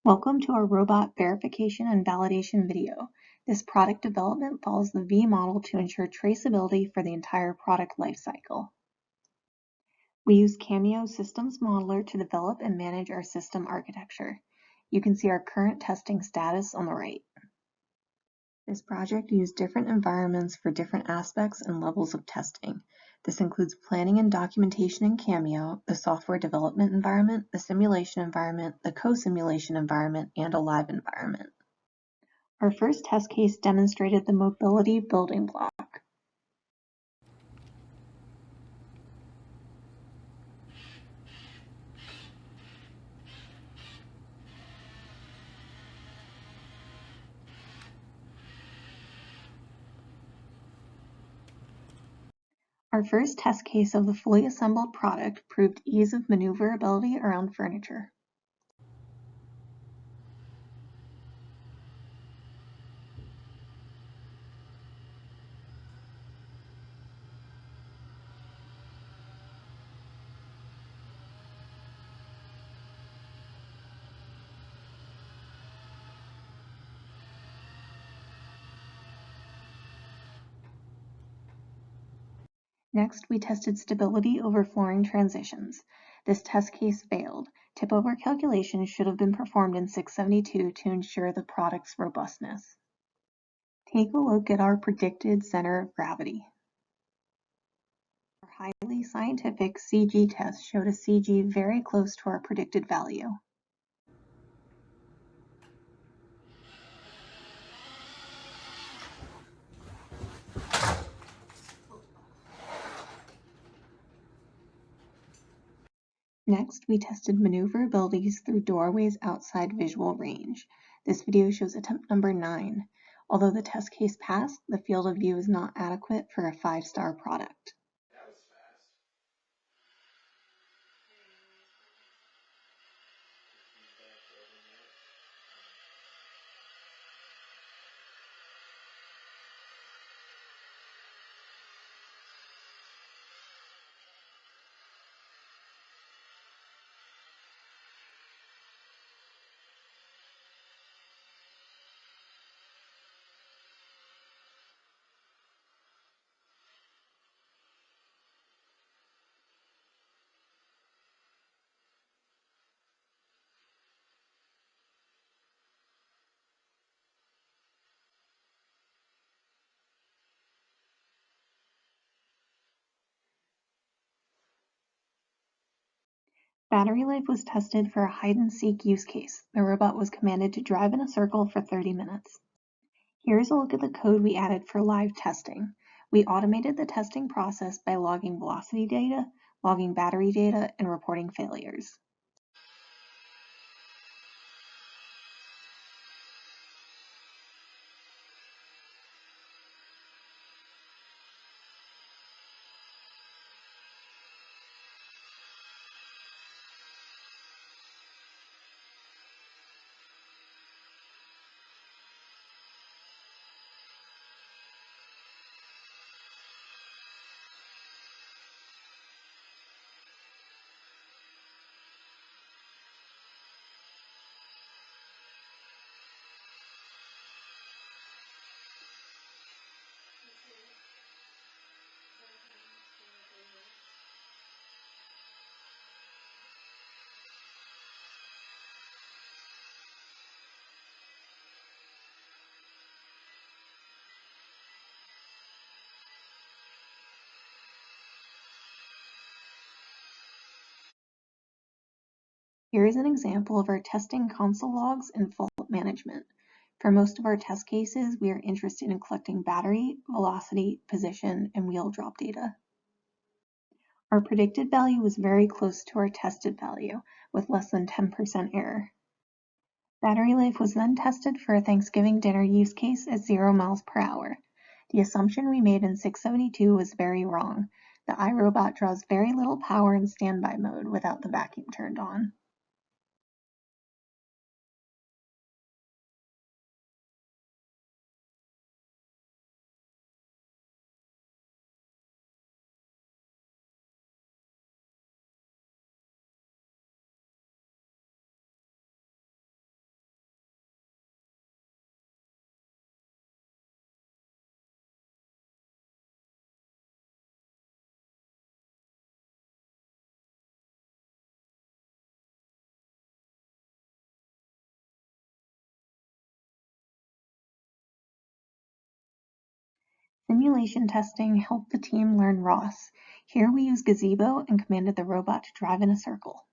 Welcome to our robot verification and validation video. This product development follows the V model to ensure traceability for the entire product lifecycle. We use Cameo Systems Modeler to develop and manage our system architecture. You can see our current testing status on the right. This project used different environments for different aspects and levels of testing. This includes planning and documentation in Cameo, the software development environment, the simulation environment, the co-simulation environment, and a live environment. Our first test case demonstrated the mobility building block. Our first test case of the fully assembled product proved ease of maneuverability around furniture. Next, we tested stability over flooring transitions. This test case failed. Tip-over calculations should have been performed in 672 to ensure the product's robustness. Take a look at our predicted center of gravity. Our highly scientific CG test showed a CG very close to our predicted value. Next, we tested maneuverabilities through doorways outside visual range. This video shows attempt number 9. Although the test case passed, the field of view is not adequate for a 5-star product. That was fast. Battery life was tested for a hide-and-seek use case. The robot was commanded to drive in a circle for 30 minutes. Here's a look at the code we added for live testing. We automated the testing process by logging velocity data, logging battery data, and reporting failures. Here is an example of our testing console logs and fault management. For most of our test cases, we are interested in collecting battery, velocity, position, and wheel drop data. Our predicted value was very close to our tested value, with less than 10% error. Battery life was then tested for a Thanksgiving dinner use case at 0 miles per hour. The assumption we made in 672 was very wrong. The iRobot draws very little power in standby mode without the vacuum turned on. Simulation testing helped the team learn ROS. Here we used Gazebo and commanded the robot to drive in a circle.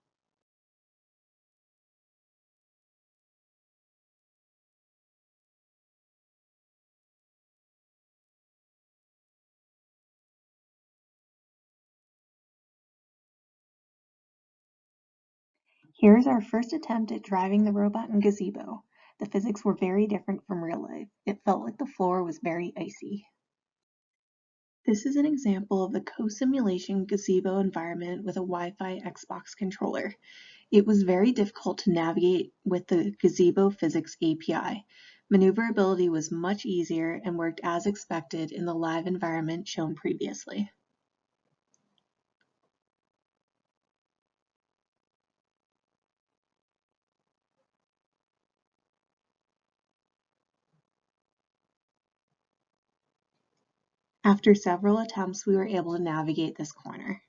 Here's our first attempt at driving the robot in Gazebo. The physics were very different from real life. It felt like the floor was very icy. This is an example of the co-simulation Gazebo environment with a Wi-Fi Xbox controller. It was very difficult to navigate with the Gazebo Physics API. Maneuverability was much easier and worked as expected in the live environment shown previously. After several attempts, we were able to navigate this corner.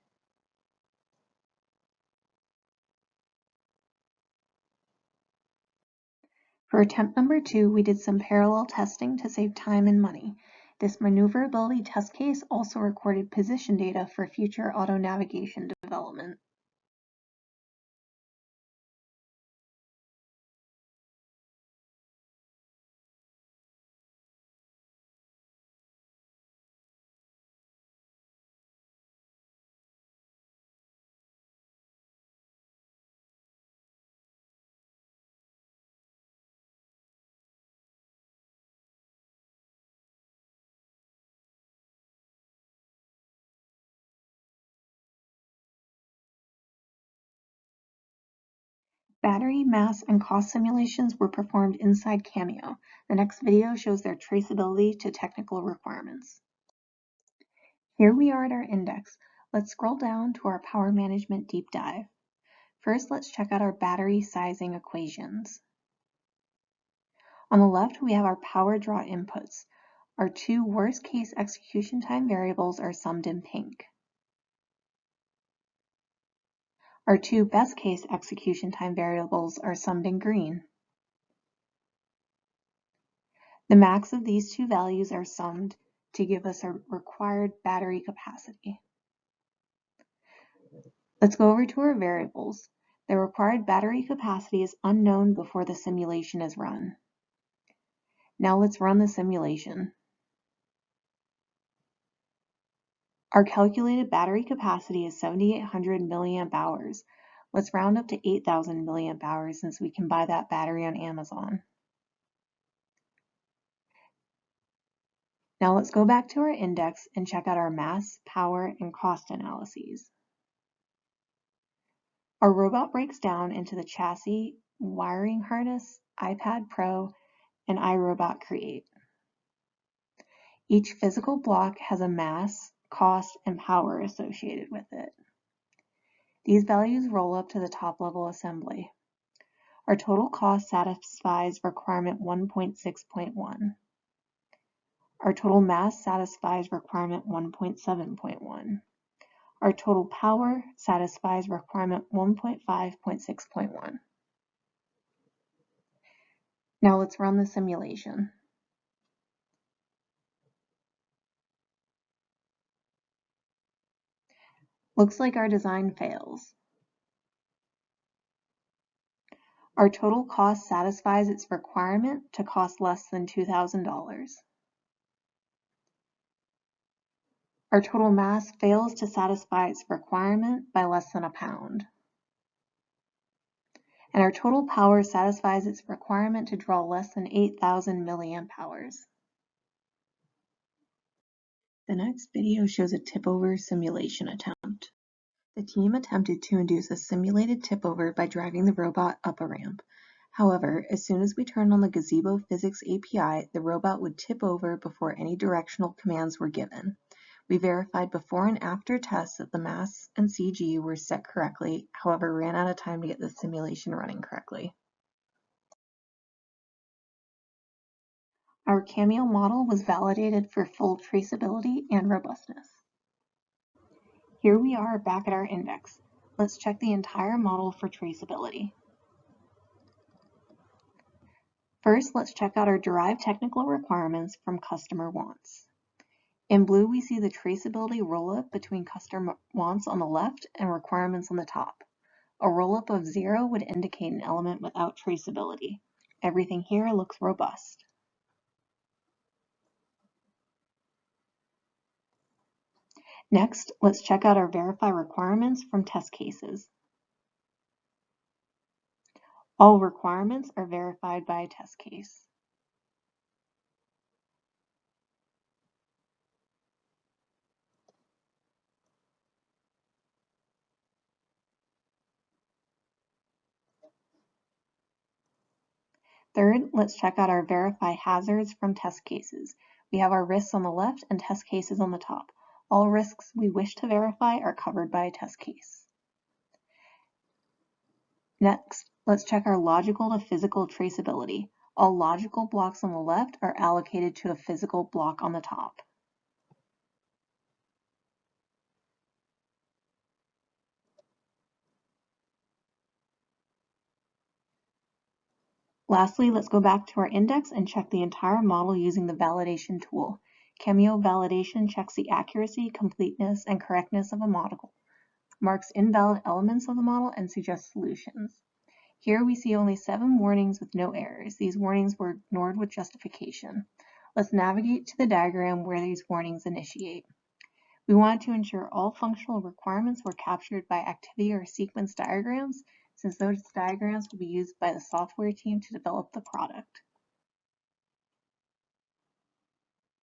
For attempt number 2, we did some parallel testing to save time and money. This maneuverability test case also recorded position data for future auto navigation development. Battery, mass, and cost simulations were performed inside Cameo. The next video shows their traceability to technical requirements. Here we are at our index. Let's scroll down to our power management deep dive. First, let's check out our battery sizing equations. On the left, we have our power draw inputs. Our 2 worst case execution time variables are summed in pink. Our 2 best case execution time variables are summed in green. The max of these 2 values are summed to give us a required battery capacity. Let's go over to our variables. The required battery capacity is unknown before the simulation is run. Now let's run the simulation. Our calculated battery capacity is 7,800 milliamp hours. Let's round up to 8,000 milliamp hours since we can buy that battery on Amazon. Now let's go back to our index and check out our mass, power, and cost analyses. Our robot breaks down into the chassis, wiring harness, iPad Pro, and iRobot Create. Each physical block has a mass, cost, and power associated with it. These values roll up to the top-level assembly. Our total cost satisfies requirement 1.6.1. Our total mass satisfies requirement 1.7.1. Our total power satisfies requirement 1.5.6.1. Now let's run the simulation. Looks like our design fails. Our total cost satisfies its requirement to cost less than $2,000. Our total mass fails to satisfy its requirement by less than a pound. And our total power satisfies its requirement to draw less than 8,000 milliamp hours. The next video shows a tip-over simulation attempt. The team attempted to induce a simulated tip-over by driving the robot up a ramp. However, as soon as we turned on the Gazebo Physics API, the robot would tip over before any directional commands were given. We verified before and after tests that the mass and CG were set correctly, however ran out of time to get the simulation running correctly. Our Cameo model was validated for full traceability and robustness. Here we are back at our index. Let's check the entire model for traceability. First, let's check out our derived technical requirements from customer wants. In blue, we see the traceability roll-up between customer wants on the left and requirements on the top. A roll-up of 0 would indicate an element without traceability. Everything here looks robust. Next, let's check out our verify requirements from test cases. All requirements are verified by a test case. Third, let's check out our verify hazards from test cases. We have our risks on the left and test cases on the top. All risks we wish to verify are covered by a test case. Next, let's check our logical to physical traceability. All logical blocks on the left are allocated to a physical block on the top. Lastly, let's go back to our index and check the entire model using the validation tool. Cameo validation checks the accuracy, completeness, and correctness of a model, marks invalid elements of the model, and suggests solutions. Here we see only 7 warnings with no errors. These warnings were ignored with justification. Let's navigate to the diagram where these warnings initiate. We wanted to ensure all functional requirements were captured by activity or sequence diagrams, since those diagrams will be used by the software team to develop the product.